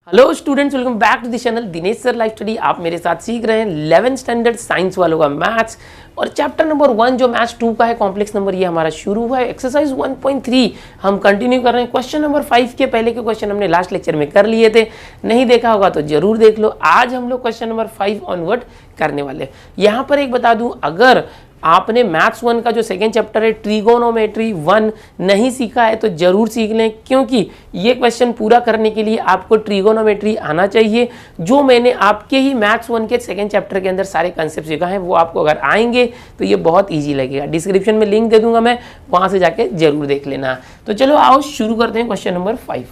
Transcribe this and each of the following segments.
Hello students, welcome back to the channel Dinesh sir life study. आप मेरे साथ सीख रहे हैं 11th स्टैंडर्ड साइंस वालों का मैथ्स और चैप्टर नंबर 1 जो मैथ्स 2 का है कॉम्प्लेक्स नंबर, ये हमारा शुरू हुआ है। एक्सरसाइज 1.3 हम कंटिन्यू कर रहे हैं। क्वेश्चन नंबर 5 के पहले के क्वेश्चन हमने लास्ट लेक्चर में कर लिए थे, नहीं देखा होगा तो जरूर देख लो। आज हम लोग क्वेश्चन नंबर 5 ऑनवर्ड करने वाले। यहाँ पर एक बता दूं, अगर आपने मैथ्स 1 का जो सेकेंड चैप्टर है ट्रिगोनोमेट्री 1 नहीं सीखा है तो जरूर सीख लें, क्योंकि ये क्वेश्चन पूरा करने के लिए आपको ट्रिगोनोमेट्री आना चाहिए। जो मैंने आपके ही मैथ्स 1 के सेकेंड चैप्टर के अंदर सारे कंसेप्ट सीखा है वो आपको अगर आएंगे तो ये बहुत ईजी लगेगा। डिस्क्रिप्शन में लिंक दे दूंगा मैं, वहां से जाके जरूर देख लेना। तो चलो आओ शुरू करते हैं क्वेश्चन नंबर 5।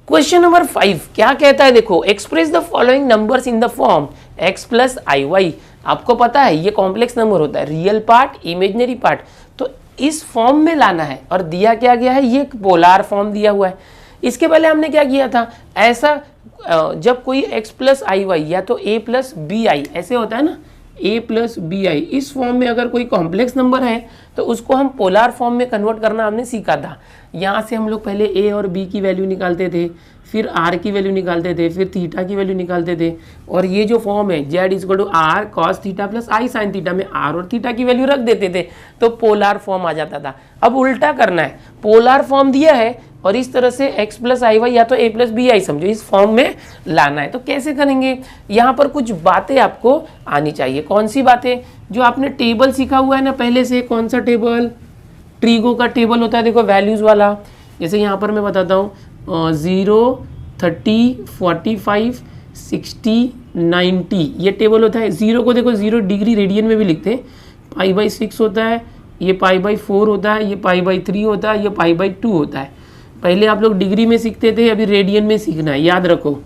क्वेश्चन नंबर 5 क्या कहता है, देखो, express the following numbers in the form x plus i y. आपको पता है ये कॉम्प्लेक्स नंबर होता है, रियल पार्ट इमेजिनरी पार्ट, तो इस फॉर्म में लाना है। और दिया क्या गया है, ये पोलार फॉर्म दिया हुआ है। इसके पहले हमने क्या किया था, ऐसा जब कोई x प्लस आई वाई या तो a प्लस बी आई ऐसे होता है ना, a प्लस बी आई, इस फॉर्म में अगर कोई कॉम्प्लेक्स नंबर है तो उसको हम पोलार फॉर्म में कन्वर्ट करना हमने सीखा था। यहाँ से हम लोग पहले a और b की वैल्यू निकालते थे, फिर r की वैल्यू निकालते थे, फिर थीटा की वैल्यू निकालते थे, और ये जो फॉर्म है z equal to r cos theta plus i sine theta में r और थीटा की वैल्यू रख देते थे तो पोलार फॉर्म आ जाता था। अब उल्टा करना है, पोलार फॉर्म दिया है और इस तरह से x प्लस आई वाई या तो a प्लस बी आई समझो इस फॉर्म में लाना है। तो कैसे करेंगे, यहाँ पर कुछ बातें आपको आनी चाहिए। कौन सी बातें, जो आपने टेबल सीखा हुआ है ना पहले से। कौन सा टेबल, ट्रीगो का टेबल होता है, देखो वैल्यूज़ वाला। जैसे यहाँ पर मैं बताता हूँ 0, 30, 45, 60, 90 ये टेबल होता है। 0 को देखो 0 डिग्री रेडियन में भी लिखते हैं, π/6 होता है, ये π/4 होता है, ये π/3 होता है, ये π/2 होता है। पहले आप लोग डिग्री में सीखते थे, अभी रेडियन में सीखना है, याद रखो।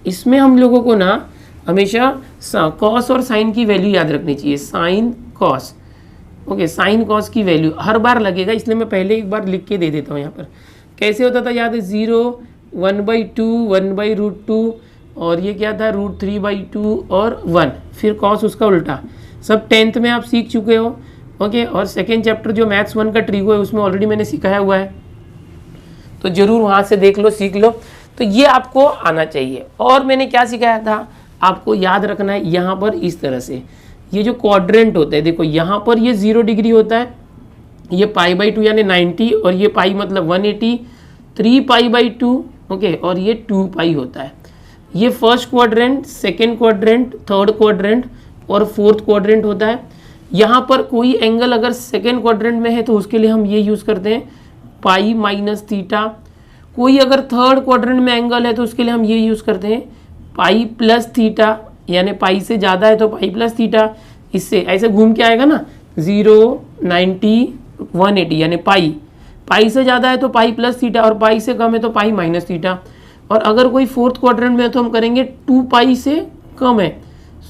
इसमें हम लोगों को ना हमेशा कॉस और साइन की वैल्यू याद रखनी चाहिए। Sine cos, okay, sine cos की वैल्यू हर बार लगेगा, इसलिए मैं पहले एक बार लिख के दे देता हूँ। यहाँ पर कैसे होता था याद है, 0, 1/2, 1/√2, और ये क्या था √3/2 और 1, फिर कॉस उसका उल्टा। सब 10th में आप सीख चुके हो, ओके। और सेकेंड चैप्टर जो मैथ्स 1 का ट्रिगो है उसमें ऑलरेडी मैंने सिखाया हुआ है, तो जरूर वहाँ से देख लो, सीख लो। तो ये आपको आना चाहिए। और मैंने क्या सिखाया था, आपको याद रखना है यहाँ पर इस तरह से ये जो क्वाड्रेंट होता है, देखो यहाँ पर ये 0 डिग्री होता है, ये π/2 यानी 90, और ये पाई मतलब 180, 3π/2, ओके, और ये 2π होता है। ये first quadrant, second quadrant, third quadrant और फोर्थ क्वाड्रेंट होता है। यहाँ पर कोई एंगल अगर सेकेंड क्वाड्रेंट में है तो उसके लिए हम ये यूज़ करते हैं π-θ। कोई अगर थर्ड क्वाड्रेंट में एंगल है तो उसके लिए हम ये यूज़ करते हैं π+θ, यानी पाई से ज़्यादा है तो π+θ। इससे ऐसे घूम के आएगा ना, 0, 90, 180 यानी पाई से ज़्यादा है तो π+θ और पाई से कम है तो π-θ। और अगर कोई फोर्थ क्वाड्रेंट में है तो हम करेंगे 2π से कम है,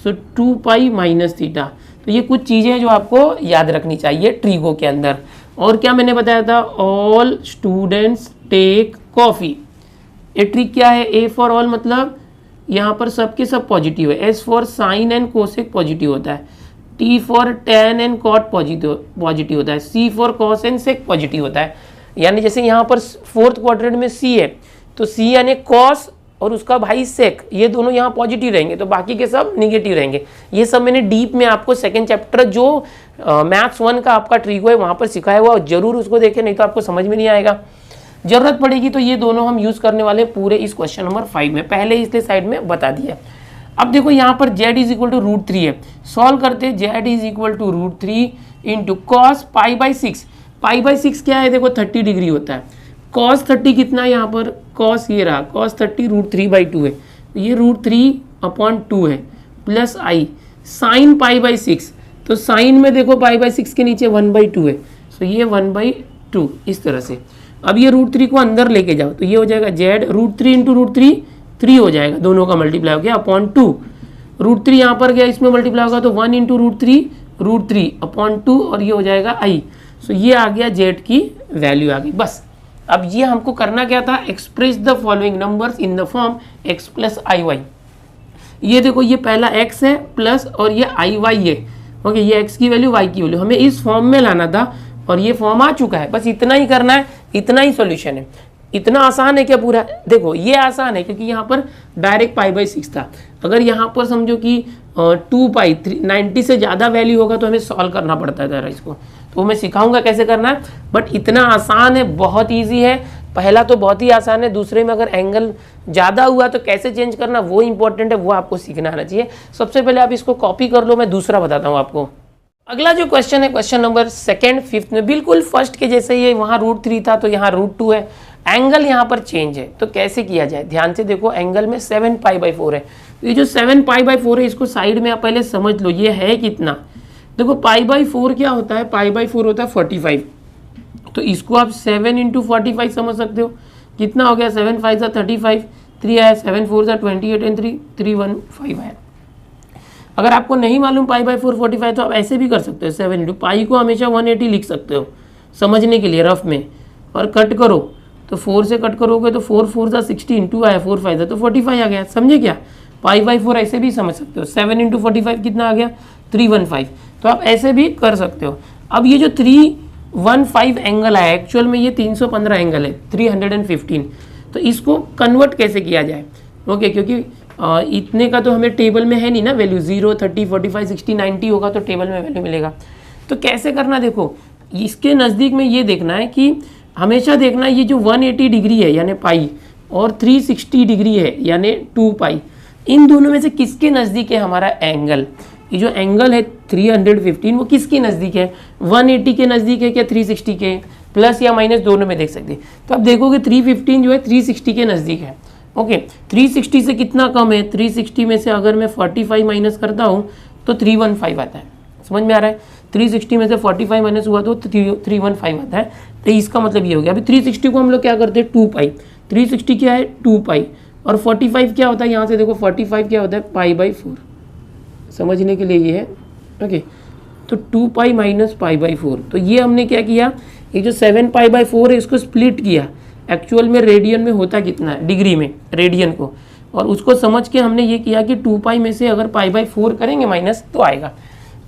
सो 2π-θ। तो ये कुछ चीज़ें हैं जो आपको याद रखनी चाहिए ट्रिगो के अंदर। और क्या मैंने बताया था, ऑल स्टूडेंट्स टेक कॉफ़ी। ये ट्रिक क्या है, ए फॉर ऑल मतलब यहाँ पर सबके सब पॉजिटिव है, S for sine and cosec positive होता है, T for tan and cot positive होता है, C for cos and sec positive होता है। यानी जैसे यहाँ पर फोर्थ क्वाड्रेंट में सी है तो सी यानी कॉस और उसका भाई सेक, ये दोनों यहाँ पॉजिटिव रहेंगे तो बाकी के सब निगेटिव रहेंगे। ये सब मैंने डीप में आपको सेकेंड चैप्टर जो मैथ्स 1 का आपका ट्रिगो है वहाँ पर सिखाया हुआ, जरूर उसको देखें, नहीं तो आपको समझ में नहीं आएगा। जरूरत पड़ेगी तो ये दोनों हम यूज़ करने वाले पूरे इस क्वेश्चन नंबर 5 में, पहले इसलिए साइड में बता दिया। अब देखो यहाँ पर z इज इक्वल टू √3 है, सॉल्व करते z is equal to √3 into cos π/6। π/6 क्या है, देखो 30 डिग्री होता है। कॉस 30 कितना है यहाँ पर, कॉस ये रहा, कॉस 30 √3/2 है, तो ये √3/2 है, प्लस आई साइन π/6, तो साइन में देखो π/6 के नीचे 1/2 है, तो ये 1/2 इस तरह से। अब ये √3 को अंदर लेके जाओ तो ये हो जाएगा z √3 इंटू √3 3 हो जाएगा, दोनों का मल्टीप्लाई हो गया /2। √3 यहाँ पर गया, इसमें मल्टीप्लाई होगा तो 1 इंटू √3 और ये हो जाएगा i। सो ये आ गया z की वैल्यू आ गई, बस। अब ये हमको करना क्या था, express the following numbers in the form x plus i y. ये देखो ये पहला x है प्लस और ये आई वाई है, ओके, ये x की वैल्यू y की वैल्यू हमें इस फॉर्म में लाना था और ये फॉर्म आ चुका है। बस इतना ही करना है, इतना ही सॉल्यूशन है। इतना आसान है क्या पूरा? देखो ये आसान है क्योंकि यहाँ पर डायरेक्ट π/6 था। अगर यहाँ पर समझो कि 2π 90 से ज़्यादा वैल्यू होगा तो हमें सॉल्व करना पड़ता है ज़रा इसको, तो मैं सिखाऊंगा कैसे करना है। बट इतना आसान है, बहुत ईजी है। पहला तो बहुत ही आसान है, दूसरे में अगर एंगल ज़्यादा हुआ तो कैसे चेंज करना वो इंपॉर्टेंट है, वो आपको सीखना आना चाहिए। सबसे पहले आप इसको कॉपी कर लो, मैं दूसरा बताता हूँ आपको। अगला जो क्वेश्चन है क्वेश्चन नंबर 2nd 5th में बिल्कुल फर्स्ट के जैसे ही है। वहाँ √3 था तो यहाँ √2 है। एंगल यहाँ पर चेंज है तो कैसे किया जाए, ध्यान से देखो। एंगल में 7π/4 है, तो ये जो 7π/4 है इसको साइड में आप पहले समझ लो ये है कितना। देखो π/4 क्या होता है, π/4 होता है 45, तो इसको आप 7 × 45 समझ सकते हो। कितना हो गया, 7 5 सा 35, 3 आया, 7 4 सा 28 एंड 3 315 आया। अगर आपको नहीं मालूम π/4 45 तो आप ऐसे भी कर सकते हो, 7 × पाई को हमेशा 180 लिख सकते हो समझने के लिए रफ में, और कट करो तो 4 से कट करोगे तो 4 4 सा 16, 2 आया, 4 5 सा तो 45 आ गया। समझे क्या? π/4 ऐसे भी समझ सकते हो। 7 × 45 कितना आ गया, 315, तो आप ऐसे भी कर सकते हो। अब ये जो 315 एंगल आया, एक्चुअल में ये 315 एंगल है, 315, तो इसको कन्वर्ट कैसे किया जाए? ओके, क्योंकि इतने का तो हमें टेबल में है नहीं ना वैल्यू, 0 30 45 60 90 होगा तो टेबल में वैल्यू मिलेगा। तो कैसे करना, देखो इसके नज़दीक में ये देखना है कि हमेशा देखना ये जो 180 डिग्री है यानी पाई और 360 डिग्री है यानी 2π, इन दोनों में से किसके नज़दीक है हमारा एंगल। ये जो एंगल है 315 वो किसके नज़दीक है, 180 के नज़दीक है क्या 360 के, प्लस या माइनस दोनों में देख सकते हैं। तो आप देखोगे 315 जो है 360 के नज़दीक है। ओके, 360 से कितना कम है, 360 में से अगर मैं 45 माइनस करता हूँ तो 315 आता है। समझ में आ रहा है? 360 में से 45 माइनस हुआ तो 315 आता है। तो इसका मतलब ये हो गया। अभी 360 को हम लोग क्या करते हैं, 2π, 360 क्या है 2π, और 45 क्या होता है, यहाँ से देखो 45 क्या होता है π/4, समझने के लिए ये है। ओके, तो 2π माइनस π/4, तो ये हमने क्या किया, ये जो 7π/4 है इसको स्प्लिट किया। एक्चुअल में रेडियन में होता कितना है, डिग्री में रेडियन को, और उसको समझ के हमने ये किया कि 2π में से अगर π/4 करेंगे माइनस तो आएगा।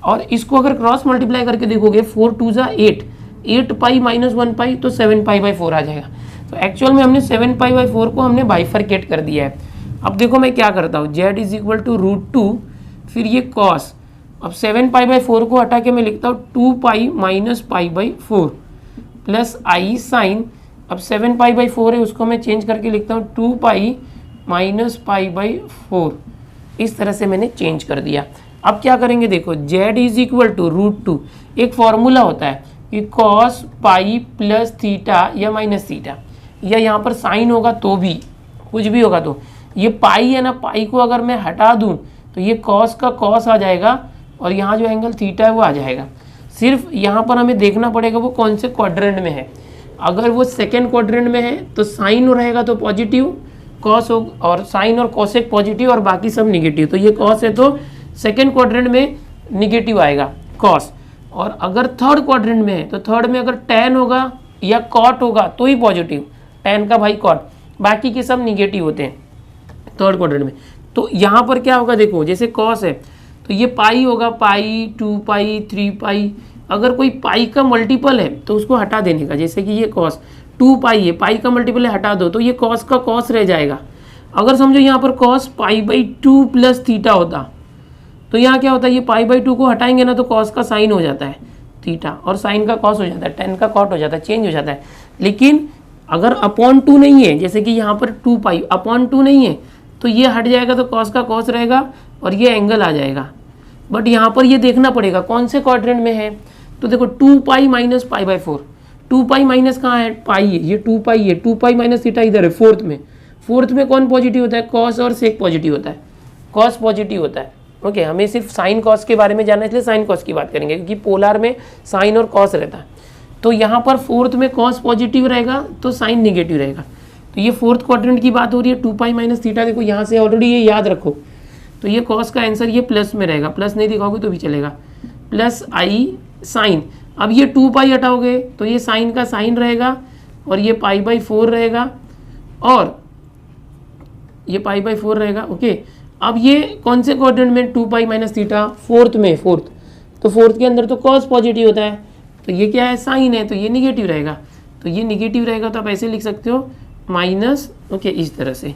और इसको अगर क्रॉस मल्टीप्लाई करके देखोगे 4 2 ज़ा 8, 8π माइनस 1π तो 7π/4 आ जाएगा। तो एक्चुअल में हमने 7π/4 को हमने बाइफरकेट कर दिया है। अब देखो मैं क्या करता हूँ, z = √2 फिर ये cos, अब 7π/4 को हटा के मैं लिखता हूँ 2π माइनस π/4 प्लस i साइन, अब 7π/4 है उसको मैं चेंज करके लिखता हूँ 2π माइनस π/4, इस तरह से मैंने चेंज कर दिया। अब क्या करेंगे, देखो z = √2, एक फॉर्मूला होता है कि cos पाई प्लस थीटा या माइनस थीटा, या यहाँ पर साइन होगा तो भी कुछ भी होगा, तो ये पाई है ना, पाई को अगर मैं हटा दूँ तो ये cos का cos आ जाएगा और यहाँ जो एंगल थीटा है वो आ जाएगा। सिर्फ यहाँ पर हमें देखना पड़ेगा वो कौन से क्वाड्रेंट में है। अगर वो सेकेंड क्वाड्रेंट में है तो साइन रहेगा तो पॉजिटिव, कॉस हो और साइन और कॉसेक पॉजिटिव और बाकी सब निगेटिव। तो ये कॉस है तो सेकेंड क्वाड्रेंट में निगेटिव आएगा कॉस, और अगर थर्ड क्वाड्रेंट में है तो थर्ड में अगर टैन होगा या कॉट होगा तो ही पॉजिटिव, टैन का भाई कॉट, बाकी के सब निगेटिव होते हैं थर्ड क्वाड्रेंट में। तो यहाँ पर क्या होगा, देखो जैसे कॉस है तो ये पाई होगा, पाई 2π 3π, अगर कोई पाई का मल्टीपल है तो उसको हटा देने का, जैसे कि ये कॉस 2π है, पाई का मल्टीपल है हटा दो तो ये कॉस का कॉस रह जाएगा। अगर समझो यहाँ पर कॉस π/2 प्लस थीटा होता तो यहाँ क्या होता है, ये π/2 को हटाएंगे ना तो कॉस का साइन हो जाता है थीटा, और साइन का कॉस हो जाता है, टेन का कॉट हो जाता है, चेंज हो जाता है। लेकिन अगर अपॉन 2 नहीं है, जैसे कि यहाँ पर 2π अपॉन 2 नहीं है तो ये हट जाएगा तो कॉस का कॉस रहेगा और ये एंगल आ जाएगा। बट यहाँ पर ये देखना पड़ेगा कौन से क्वाड्रेंट में है। तो देखो 2π माइनस π/4, 2π माइनस कहाँ है, पाई है, ये 2π है, 2π माइनस थीटा इधर है फोर्थ में। फोर्थ में कौन पॉजिटिव होता है, कॉस और सेक पॉजिटिव होता है, कॉस पॉजिटिव होता है। ओके, हमें सिर्फ साइन कॉस के बारे में जानना है इसलिए साइन कॉस की बात करेंगे, क्योंकि पोलर में साइन और कॉस रहता है। तो यहाँ पर फोर्थ में कॉस पॉजिटिव रहेगा तो साइन निगेटिव रहेगा। तो ये फोर्थ क्वाड्रेंट की बात हो रही है, 2π माइनस थीटा, देखो यहाँ से ऑलरेडी ये याद रखो। तो ये कॉस का आंसर ये प्लस में रहेगा, प्लस नहीं दिखाओगे तो भी चलेगा, प्लस i साइन। अब ये 2π हटाओगे तो ये साइन का साइन रहेगा और ये π/4 रहेगा और ये π/4 रहेगा। ओके, अब ये कौन से क्वाड्रेंट में, 2π माइनस थीटा, फोर्थ में, फोर्थ, तो फोर्थ के अंदर तो कॉस पॉजिटिव होता है तो ये क्या है, साइन है तो ये निगेटिव रहेगा। तो ये निगेटिव रहेगा तो आप ऐसे लिख सकते हो माइनस, ओके, इस तरह से।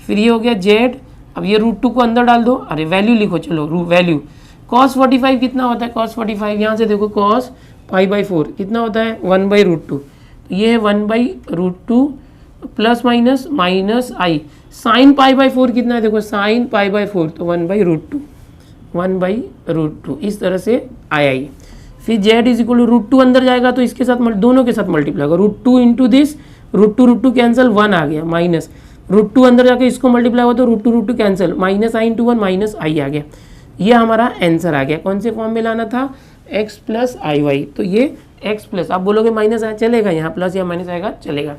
फिर ये हो गया जेड, अब ये रूट 2 को अंदर डाल दो, अरे वैल्यू लिखो, चलो वैल्यू cos 45 कितना होता है, cos 45 यहाँ से देखो cos π/4 कितना होता है 1/√2, तो ये है 1/√2 प्लस माइनस माइनस आई, साइन π/4 कितना है देखो साइन π/4 तो 1/√2 इस तरह से आया ये। फिर z इज इक्वल टू √2 अंदर जाएगा तो इसके साथ दोनों के साथ मल्टीप्लाई होगा, √2 इंटू दिस, √2 कैंसिल, 1 आ गया, माइनस √2 अंदर जाके इसको मल्टीप्लाई हुआ तो √2 कैंसिल, माइनस आई इंटू 1 माइनस आई आ गया। ये हमारा आंसर आ गया। कौन से फॉर्म में लाना था, x प्लस आई वाई, तो ये x प्लस, आप बोलोगे माइनस आया चलेगा, यहाँ प्लस या माइनस आएगा चलेगा,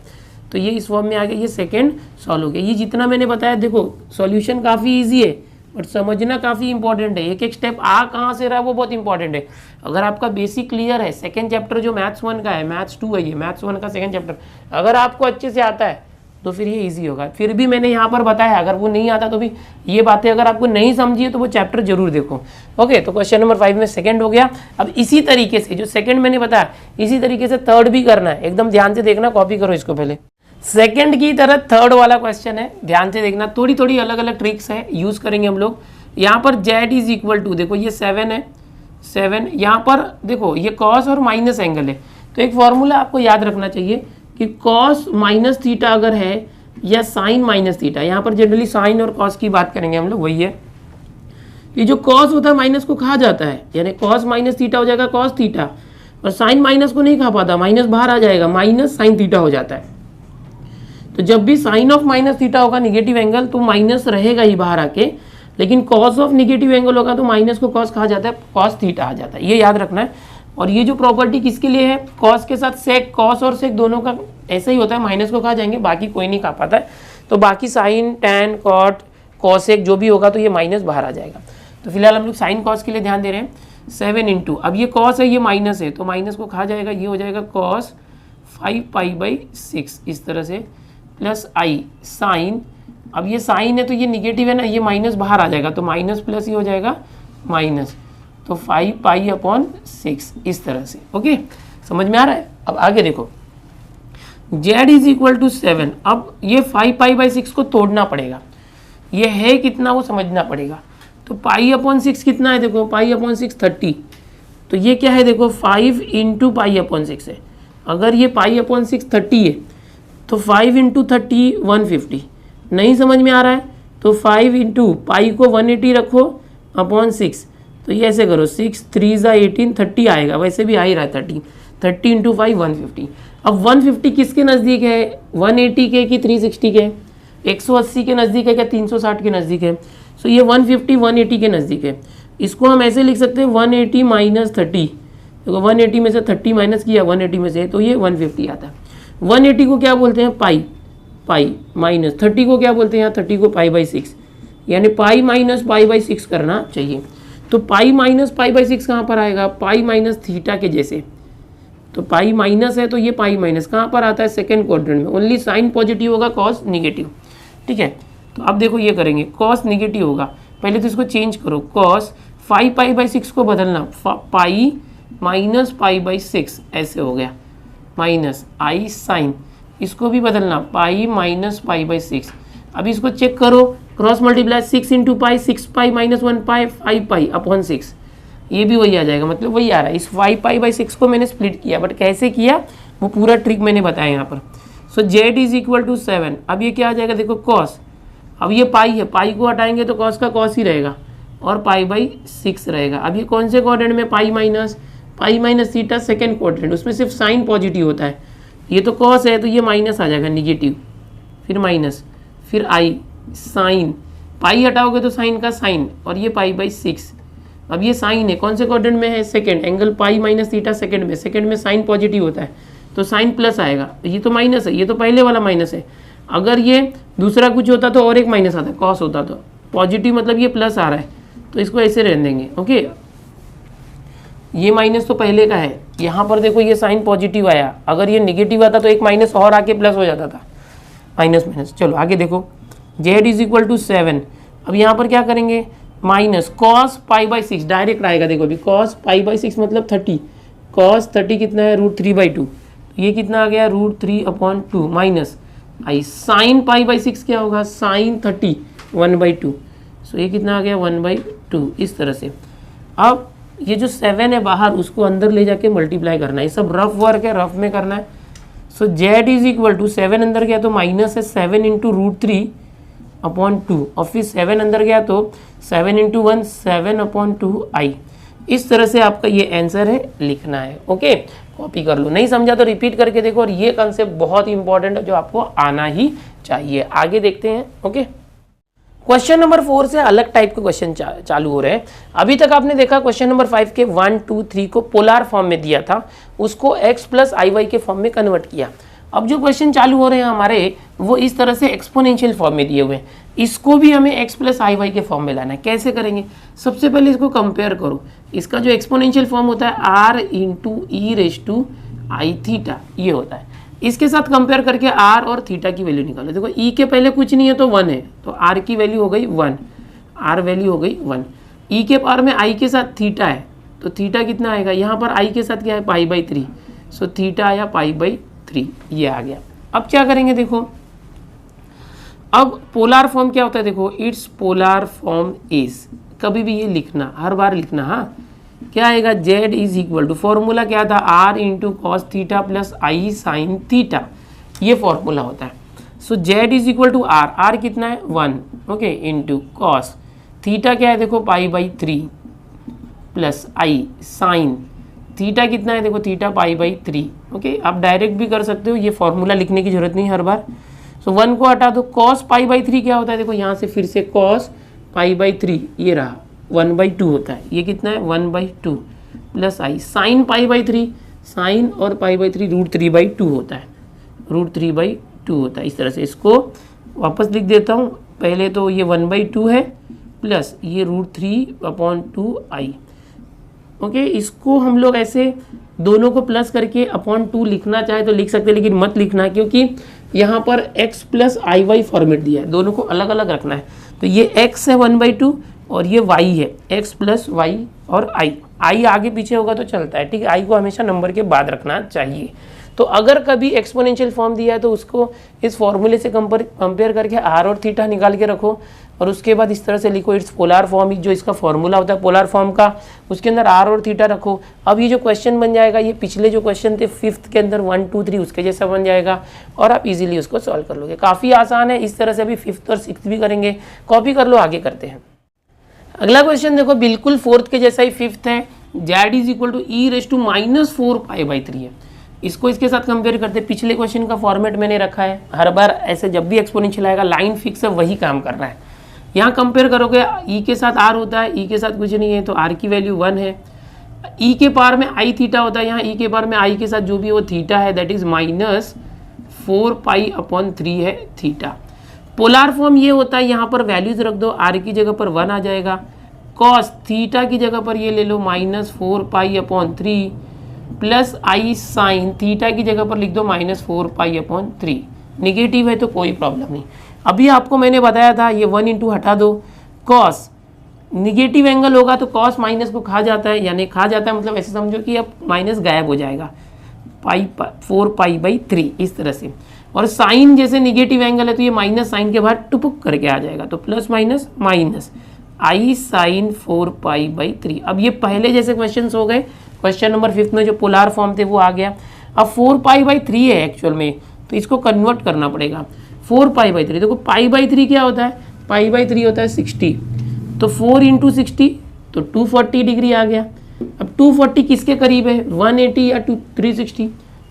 तो ये इस फॉर्म में आ गया। ये सेकंड सॉल्व हो गया। ये जितना मैंने बताया देखो सॉल्यूशन काफ़ी इजी है बट समझना काफ़ी इंपॉर्टेंट है, एक एक स्टेप आ कहाँ से रहा है वो बहुत इंपॉर्टेंट है। अगर आपका बेसिक क्लियर है, सेकंड चैप्टर जो मैथ्स 1 का है, मैथ्स 2 है, ये मैथ्स 1 का सेकंड चैप्टर अगर आपको अच्छे से आता है तो फिर ये इजी होगा। फिर भी मैंने यहाँ पर बताया अगर वो नहीं आता तो भी ये बातें अगर आपको नहीं समझी है तो वो चैप्टर जरूर देखो। ओके, तो क्वेश्चन नंबर 5 में सेकंड हो गया। अब इसी तरीके से जो सेकंड मैंने बताया इसी तरीके से थर्ड भी करना है, एकदम ध्यान से देखना, कॉपी करो इसको पहले। सेकंड की तरह थर्ड वाला क्वेश्चन है, ध्यान से देखना, थोड़ी थोड़ी अलग अलग ट्रिक्स है यूज करेंगे हम लोग। यहाँ पर z इज इक्वल टू, देखो ये 7 है, 7 यहाँ पर देखो ये कॉस और माइनस एंगल है, तो एक फॉर्मूला आपको याद रखना चाहिए कि कॉस माइनस थीटा अगर है या साइन माइनस थीटा, यहाँ पर जनरली साइन और कॉस की बात करेंगे हम लोग, वही है कि जो कॉस होता है माइनस को खा जाता है, यानी कॉस माइनस थीटा हो जाएगा कॉस थीटा, और साइन माइनस को नहीं खा पाता, माइनस बाहर आ जाएगा, माइनस साइन थीटा हो जाता है। तो जब भी साइन ऑफ माइनस थीटा होगा निगेटिव एंगल तो माइनस रहेगा ही बाहर आके, लेकिन कॉस ऑफ निगेटिव एंगल होगा तो माइनस को कॉस कहा जाता है, कॉस थीटा आ जाता है, ये याद रखना है। और ये जो प्रॉपर्टी किसके लिए है, कॉस के साथ सेक, कॉस और सेक दोनों का ऐसा ही होता है, माइनस को खा जाएंगे, बाकी कोई नहीं खा पाता है। तो बाकी साइन, टैन, कॉट, कॉसेक जो भी होगा तो ये माइनस बाहर आ जाएगा। तो फिलहाल हम लोग साइन कॉस के लिए ध्यान दे रहे हैं। 7 इंटू, अब ये कॉस है ये माइनस है तो माइनस को खा जाएगा, ये हो जाएगा कॉस 5π/6 इस तरह से, प्लस आई साइन, अब ये साइन है तो ये निगेटिव है ना, ये माइनस बाहर आ जाएगा तो माइनस प्लस ये हो जाएगा माइनस, तो 5π/6 इस तरह से। ओके, समझ में आ रहा है। अब आगे देखो z इज इक्वल टू 7, अब ये 5π/6 को तोड़ना पड़ेगा, ये है कितना वो समझना पड़ेगा। तो π/6 कितना है, देखो π/6 30, तो ये क्या है देखो 5 इंटू π/6 है। अगर ये π/6 30 है तो 5 इंटू 30 150, नहीं समझ में आ रहा है तो 5 इंटू पाई को 180 रखो अपॉन 6, तो ये ऐसे करो 6 3 ज़ा 18, 30 आएगा, वैसे भी आ ही रहा है 30 इंटू 5 150। अब 150 किसके नज़दीक है, 180 के कि 360 के, 180 के नज़दीक है क्या 360 के नज़दीक है, सो ये 150 180 के नज़दीक है। इसको हम ऐसे लिख सकते हैं 180 माइनस 30, देखो 180 में से 30 माइनस किया 180 में से तो ये 150 आता है। 180 को क्या बोलते हैं पाई माइनस 30 को क्या बोलते हैं, यहाँ 30 को π/6, यानी पाई माइनस π/6 करना चाहिए। तो पाई माइनस π/6 कहाँ पर आएगा, पाई माइनस थीटा के जैसे, तो पाई माइनस है तो ये पाई माइनस कहाँ पर आता है, सेकंड क्वाड्रेंट में। ओनली साइन पॉजिटिव होगा, कॉस निगेटिव, ठीक है। तो अब देखो ये करेंगे, कॉस निगेटिव होगा, पहले तो इसको चेंज करो, कॉस 5π/6 को बदलना, पाई माइनस π/6 ऐसे हो गया, माइनस आई साइन, इसको भी बदलना पाई माइनस π/6। अब इसको चेक करो, cross multiply 6 into pi 6π minus 1π 5π upon 6, ये भी वही आ जाएगा, मतलब वही आ रहा है। इस 5π/6 को मैंने स्प्लिट किया, बट कैसे किया वो पूरा ट्रिक मैंने बताया यहाँ पर। सो z इज इक्वल टू 7, अब ये क्या आ जाएगा देखो कॉस, अब ये पाई है, पाई को हटाएंगे तो कॉस का कॉस ही रहेगा और π/6 रहेगा। अब ये कौन से क्वाड्रेंट में, pi minus theta second quadrant, उसमें सिर्फ साइन पॉजिटिव होता है, ये तो कॉस है तो ये माइनस आ जाएगा निगेटिव, फिर माइनस, फिर आई साइन, पाई हटाओगे तो साइन का साइन, और ये π/6। अब ये साइन है, कौन से क्वाड्रेंट में है, second, angle pi minus theta second में साइन पॉजिटिव होता है तो साइन प्लस आएगा, ये तो माइनस है, ये तो पहले वाला माइनस है। अगर ये दूसरा कुछ होता तो और एक माइनस आता, कॉस होता तो पॉजिटिव, मतलब ये प्लस आ रहा है तो इसको ऐसे रहने देंगे। ओके, ये माइनस तो पहले का है, यहाँ पर देखो ये साइन पॉजिटिव आया, अगर ये निगेटिव आता तो एक माइनस और आके प्लस हो जाता था, माइनस माइनस। चलो आगे देखो, z इज इक्वल टू 7, अब यहाँ पर क्या करेंगे, माइनस कॉस π/6 डायरेक्ट आएगा, देखो अभी कॉस π/6 मतलब 30, कॉस 30 कितना है √3/2, ये कितना आ गया √3/2 माइनस आई साइन π/6 क्या होगा साइन 30 1/2। सो ये कितना आ गया 1/2 इस तरह से। अब ये जो 7 है बाहर उसको अंदर ले जाके मल्टीप्लाई करना है, ये सब रफ वर्क है, रफ में करना है। So z is equal to 7 अंदर गया तो माइनस है 7 × √3/2 और फिर 7 अंदर गया तो 7 × 1 7/2i। इस तरह से आपका ये आंसर है लिखना है। ओके, कॉपी कर लो, नहीं समझा तो रिपीट करके देखो। और ये कंसेप्ट बहुत इंपॉर्टेंट है जो आपको आना ही चाहिए। आगे देखते हैं। ओके, क्वेश्चन नंबर 4 से अलग टाइप के क्वेश्चन चालू हो रहे हैं। अभी तक आपने देखा क्वेश्चन नंबर 5 के 1 2 3 को पोलर फॉर्म में दिया था, उसको x + iy के फॉर्म में कन्वर्ट किया। अब जो क्वेश्चन चालू हो रहे हैं हमारे वो इस तरह से एक्सपोनेंशियल फॉर्म में दिए हुए हैं, इसको भी हमें x + iy के फॉर्म में लाना है। कैसे करेंगे? सबसे पहले इसको कंपेयर करो। इसका जो एक्सपोनेंशियल फॉर्म होता है r × e⁻⁻⁰ ये होता है। इसके साथ कंपेयर करके r और थीटा की वैल्यू निकालो। देखो e के पहले कुछ नहीं है तो 1 है, तो r की वैल्यू हो गई 1, r वैल्यू हो गई 1। e के पावर में i के साथ थीटा है तो थीटा कितना आएगा, यहाँ पर i के साथ क्या है π/3, सो थीटा आया π/3, ये आ गया। अब क्या करेंगे देखो, अब पोलर फॉर्म क्या होता है देखो, इट्स पोलर फॉर्म इज, कभी भी ये लिखना, हर बार लिखना। हाँ, क्या आएगा z is equal to, formula क्या था r × cos theta + i sin theta, ये फॉर्मूला होता है। So z is equal to r कितना है 1, ओके, इंटू cos थीटा क्या है देखो π/3 + i sin थीटा कितना है देखो थीटा π/3, ओके। आप डायरेक्ट भी कर सकते हो, ये फॉर्मूला लिखने की जरूरत नहीं हर बार। सो 1 को हटा दो, cos π/3 क्या होता है देखो, यहाँ से फिर से cos π/3 ये रहा 1/2 होता है, ये कितना है 1/2 + i sin π/3, साइन और π/3 √3/2 होता है, √3/2 होता है। इस तरह से इसको वापस लिख देता हूँ। पहले तो ये 1/2 है प्लस ये √3/2i, ओके। इसको हम लोग ऐसे दोनों को प्लस करके /2 लिखना चाहे तो लिख सकते हैं, लेकिन मत लिखना क्योंकि यहाँ पर x + iy फॉर्मेट दिया है, दोनों को अलग अलग रखना है। तो ये x है 1/2 और ये y है, x + y और i आगे पीछे होगा तो चलता है, ठीक है। i को हमेशा नंबर के बाद रखना चाहिए। तो अगर कभी एक्सपोनेंशियल फॉर्म दिया है तो उसको इस फॉर्मूले से कंपेयर करके r और थीटा निकाल के रखो और उसके बाद इस तरह से लिखो इट्स पोलर फॉर्म, जो इसका फॉर्मूला होता है पोलर फॉर्म का, उसके अंदर r और थीटा रखो। अब ये जो क्वेश्चन बन जाएगा, ये पिछले जो क्वेश्चन थे 5th के अंदर 1 2 3 उसके जैसा बन जाएगा और आप इजीली उसको सॉल्व कर लोगे। काफ़ी आसान है, इस तरह से अभी 5th और 6th भी करेंगे। कॉपी कर लो, आगे करते हैं। अगला क्वेश्चन देखो, बिल्कुल 4th के जैसा ही 5th है, z is equal to e⁻⁴π/3 है। इसको इसके साथ कंपेयर करते हैं। पिछले क्वेश्चन का फॉर्मेट मैंने रखा है, हर बार ऐसे जब भी एक्सपोनेंशियल आएगा लाइन फिक्स है, वही काम कर रहा है। यहाँ कंपेयर करोगे, e के साथ r होता है, e के साथ कुछ नहीं है तो r की वैल्यू 1 है। e के पावर में i थीटा होता है, यहाँ e के पावर में i के साथ जो भी वो थीटा है दैट इज -4π/3 है थीटा। पोलर फॉर्म ये होता है, यहाँ पर वैल्यूज रख दो, r की जगह पर 1 आ जाएगा, cos थीटा की जगह पर ये ले लो -4π/3 + i sin थीटा की जगह पर लिख दो -4π/3। निगेटिव है तो कोई प्रॉब्लम नहीं। अभी आपको मैंने बताया था ये 1 × हटा दो, cos निगेटिव एंगल होगा तो cos माइनस को खा जाता है, यानी खा जाता है मतलब ऐसे समझो कि अब माइनस गायब हो जाएगा 4π/3 इस तरह से। और साइन जैसे निगेटिव एंगल है तो ये माइनस साइन के बाद टुपुक करके आ जाएगा, तो plus minus minus i sin 4π/3। अब ये पहले जैसे क्वेश्चन हो गए, क्वेश्चन नंबर 5th में जो पोलर फॉर्म थे वो आ गया। अब 4π/3 है एक्चुअल में, तो इसको कन्वर्ट करना पड़ेगा। 4π/3 देखो π/3 क्या होता है, π/3 होता है 60, तो 4 × 60 तो 240 डिग्री आ गया। अब 240 किसके करीब है, 180 या 360?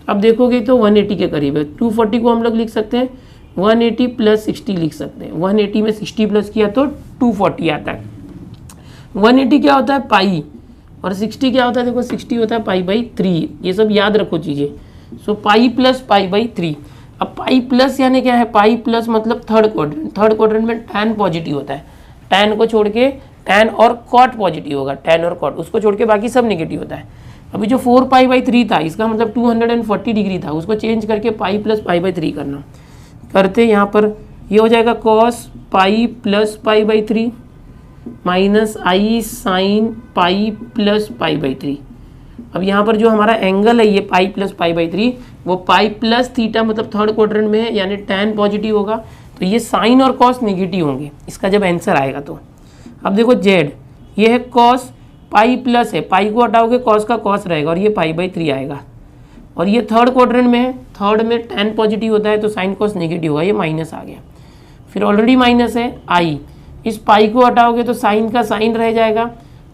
अब देखोगे तो 180 के करीब है। 240 को हम लोग लिख सकते हैं 180 + 60 लिख सकते हैं। 180 में 60 प्लस किया तो 240 आता है। 180 क्या होता है पाई, और 60 क्या होता है देखो 60 होता है π/3। ये सब याद रखो चीज़ें। सो पाई प्लस π/3। अब पाई प्लस यानी क्या है, पाई प्लस मतलब थर्ड क्वाड्रेंट में tan पॉजिटिव होता है, tan को छोड़ के tan और cot पॉजिटिव होगा, tan और cot उसको छोड़ के बाकी सब नेगेटिव होता है। अभी जो 4π/3 था इसका मतलब 240 डिग्री था, उसको चेंज करके पाई प्लस π/3 करना। करते यहाँ पर ये हो जाएगा cos pi plus π/3 minus i sin pi plus π/3। अब यहाँ पर जो हमारा एंगल है ये पाई प्लस पाई बाई 3, वो पाई प्लस थीटा मतलब थर्ड क्वाड्रेंट में है, यानी tan पॉजिटिव होगा, तो ये साइन और कॉस नेगेटिव होंगे इसका जब आंसर आएगा। तो अब देखो जेड ये है कॉस, पाई प्लस है, पाई को हटाओगे कॉस का कॉस रहेगा और ये पाई बाई 3 आएगा, और ये थर्ड क्वाड्रेंट में है, थर्ड में tan पॉजिटिव होता है तो साइन कॉस नेगेटिव होगा, ये माइनस आ गया। फिर ऑलरेडी माइनस है आई, इस पाई को हटाओगे तो साइन का साइन रह जाएगा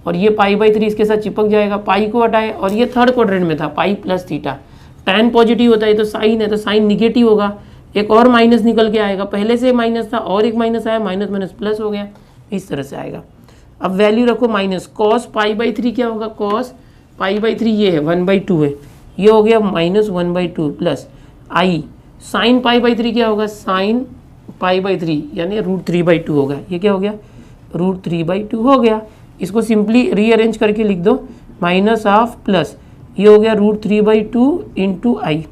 और ये पाई बाई 3 इसके साथ चिपक जाएगा, पाई को हटाए और ये थर्ड क्वाड्रेंट में था pi plus theta, tan positive होता है तो साइन है तो साइन निगेटिव होगा, एक और माइनस निकल के आएगा, पहले से माइनस था और एक माइनस आया, माइनस माइनस प्लस हो गया, इस तरह से आएगा। अब वैल्यू रखो माइनस, कॉस पाई बाई 3 क्या होगा, कॉस पाई बाई 3 ये है 1/2 है, ये हो गया minus 1/2 plus i, sine pi by 3 क्या होगा, साइन पाई बाई 3 यानी √3/2 होगा, ये क्या हो गया √3/2 हो गया। इसको सिंपली रीअरेंज करके लिख दो, माइनस हाफ प्लस ये हो गया √3/2 इंटू आई,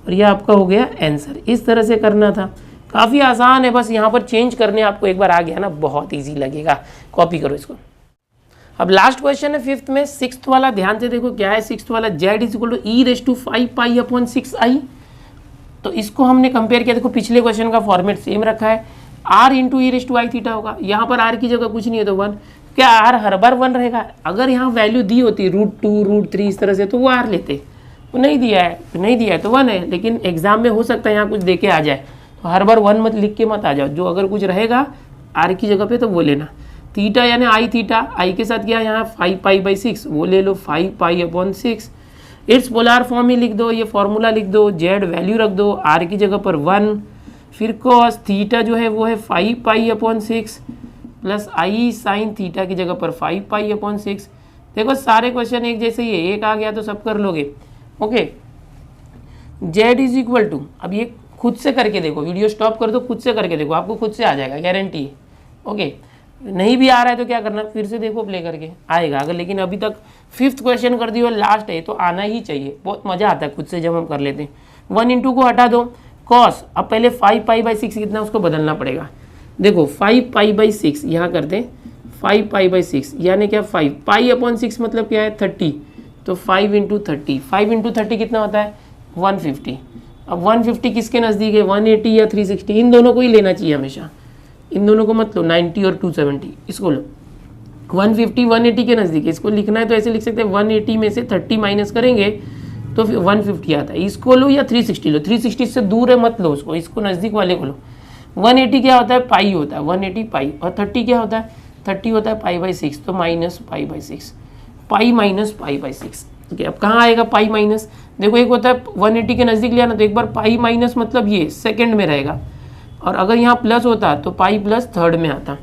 और ये आपका हो गया आंसर। इस तरह से करना था, काफ़ी आसान है, बस यहाँ पर चेंज करने आपको एक बार आ गया ना बहुत इजी लगेगा, कॉपी करो इसको। अब लास्ट क्वेश्चन है फिफ्थ में, सिक्स्थ वाला ध्यान से देखो क्या है सिक्स्थ वाला, z = e⁵ तो इसको हमने कंपेयर किया, देखो पिछले क्वेश्चन का फॉर्मेट सेम रखा है, r × e⁻θ होगा, यहाँ पर r की जगह कुछ नहीं है तो 1, क्या r हर बार 1 रहेगा, अगर यहाँ वैल्यू दी होती √2 √3 इस तरह से तो वो r लेते, वो नहीं दिया है तो 1 है, लेकिन एग्जाम में हो सकता है यहाँ कुछ दे के आ जाए, तो हर बार 1 मत लिख के मत आ जाओ, जो अगर कुछ रहेगा r की जगह पे तो वो लेना। थीटा यानी आई थीटा, आई के साथ क्या है यहाँ 5π/6 वो ले लो 5π/6, इट्स पोलर फॉर्म में लिख दो, ये फॉर्मूला लिख दो, जेड वैल्यू रख दो, आर की जगह पर 1, फिर कॉस थीटा जो है वो है 5π/6 प्लस आई साइन थीटा की जगह पर 5π/6। देखो सारे क्वेश्चन एक जैसे ही है, एक आ गया तो सब कर लोगे। ओके, जेड = अब ये खुद से करके देखो, वीडियो स्टॉप कर दो, खुद से करके देखो, आपको खुद से आ जाएगा गारंटी है। ओके, नहीं भी आ रहा है तो क्या करना, फिर से देखो प्ले करके आएगा अगर, लेकिन अभी तक फिफ्थ क्वेश्चन कर दियो, लास्ट है तो आना ही चाहिए, बहुत मज़ा आता है खुद से जब हम कर लेते हैं। 1 × को हटा दो, कॉस, अब पहले 5π/6 कितना उसको बदलना पड़ेगा, देखो 5π/6 यहाँ करते हैं 5π/6 यानी क्या 5π/6 मतलब क्या है 30, तो 5 × 30, 5 × 30 कितना होता है 150। अब 150 किसके नज़दीक है 180 या 360, इन दोनों को ही लेना चाहिए हमेशा, इन दोनों को मत लो, 90 और 270 इसको लो, 150 180 के नज़दीक है, इसको लिखना है तो ऐसे लिख सकते हैं 180 में से 30 माइनस करेंगे तो फिर 150 आता है, इसको लो या 360 लो, 360 से दूर है मत लो उसको, इसको नज़दीक वाले को लो। 180 क्या होता है पाई होता है, 180 पाई, और 30 क्या होता है 30 होता है π/6, तो -π/6, पाई माइनस π/6। ओके, अब कहाँ आएगा पाई माइनस, देखो एक होता है 180 के नज़दीक लिया ना, तो एक बार पाई माइनस मतलब ये सेकंड में रहेगा, और अगर यहाँ प्लस होता तो पाई प्लस थर्ड में आता,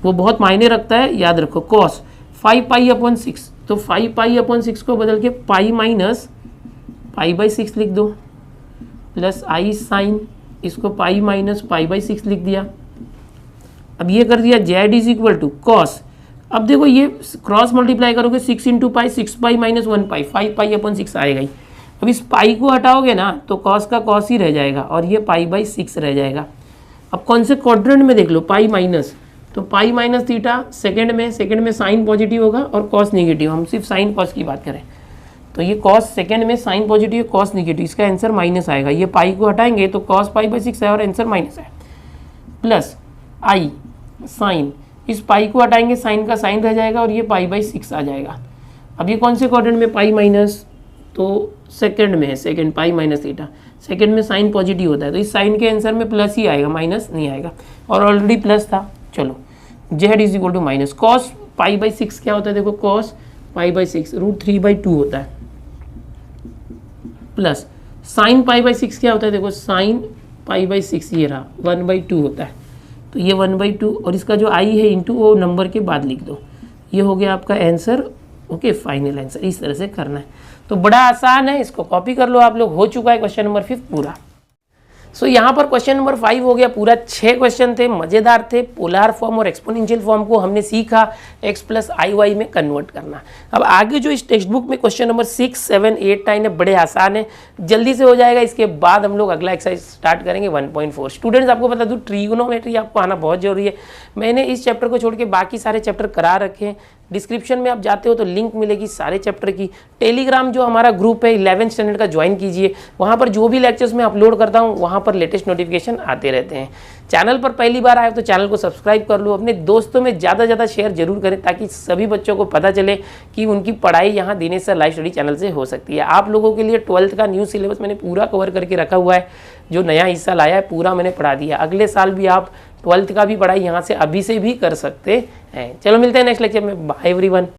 वो बहुत मायने रखता है, याद रखो। कॉस 5π/6, तो 5π/6 को बदल के पाई माइनस π/6 लिख दो, प्लस आई साइन, इसको पाई माइनस π/6 लिख दिया। अब ये कर दिया z = कॉस, अब देखो ये क्रॉस मल्टीप्लाई करोगे 6 × पाई 6π - 1π, 5π/6 आएगा ही। अब इस पाई को हटाओगे ना तो कॉस का कॉस ही रह जाएगा और ये π/6 रह जाएगा। अब कौन से क्वाड्रेंट में देख लो, पाई माइनस, तो पाई माइनस थीटा सेकंड में साइन पॉजिटिव होगा और कॉस नेगेटिव, हम सिर्फ साइन कॉस की बात करें तो ये कॉस सेकंड में साइन पॉजिटिव कॉस नेगेटिव, इसका आंसर माइनस आएगा। ये पाई को हटाएंगे तो कॉस π/6 है और आंसर माइनस है, प्लस आई साइन, इस पाई को हटाएंगे साइन का साइन रह जाएगा और ये π/6 आ जाएगा। अब ये कौन से क्वाड्रेंट में पाई माइनस, तो सेकंड में है, second pi minus theta, second में साइन पॉजिटिव होता है तो इस साइन के आंसर में प्लस ही आएगा, माइनस नहीं आएगा, और ऑलरेडी प्लस था। चलो z = माइनस, कॉस π/6 क्या होता है, देखो कॉस π/6 √3/2 होता है, प्लस साइन π/6 क्या होता है, देखो साइन π/6 ये रहा 1/2 होता है, तो ये 1/2 और इसका जो आई है इंटू वो नंबर के बाद लिख दो, ये हो गया आपका आंसर। ओके, फाइनल आंसर इस तरह से करना है, तो बड़ा आसान है, इसको कॉपी कर लो आप लोग। हो चुका है क्वेश्चन नंबर 5 पूरा। सो यहाँ पर क्वेश्चन नंबर 5 हो गया पूरा। 6 क्वेश्चन थे, मज़ेदार थे। पोलर फॉर्म और एक्सपोनेंशियल फॉर्म को हमने सीखा x + iy में कन्वर्ट करना। अब आगे जो इस टेक्स्ट बुक में क्वेश्चन नंबर 6, 7, 8, 9 है, बड़े आसान है, जल्दी से हो जाएगा। इसके बाद हम लोग अगला एक्सरसाइज स्टार्ट करेंगे 1.4। स्टूडेंट्स आपको बता दूँ, ट्रिगोनोमेट्री आपको आना बहुत जरूरी है। मैंने इस चैप्टर को छोड़ के बाकी सारे चैप्टर करा रखे हैं, डिस्क्रिप्शन में आप जाते हो तो लिंक मिलेगी सारे चैप्टर की। टेलीग्राम जो हमारा ग्रुप है 11th स्टैंडर्ड का ज्वाइन कीजिए, वहाँ पर जो भी लेक्चर्स मैं अपलोड करता हूँ वहाँ पर लेटेस्ट नोटिफिकेशन आते रहते हैं। चैनल पर पहली बार आए तो चैनल को सब्सक्राइब कर लो, अपने दोस्तों में ज़्यादा से ज़्यादा शेयर जरूर करें ताकि सभी बच्चों को पता चले कि उनकी पढ़ाई यहाँ Dinesh sir live study channel से हो सकती है। आप लोगों के लिए 12th का न्यू सिलेबस मैंने पूरा कवर करके रखा हुआ है, जो नया हिस्सा लाया है पूरा मैंने पढ़ा दिया। अगले साल भी आप 12th का भी पढ़ाई यहाँ से अभी से भी कर सकते हैं। चलो मिलते हैं नेक्स्ट लेक्चर में, बाय एवरीवन।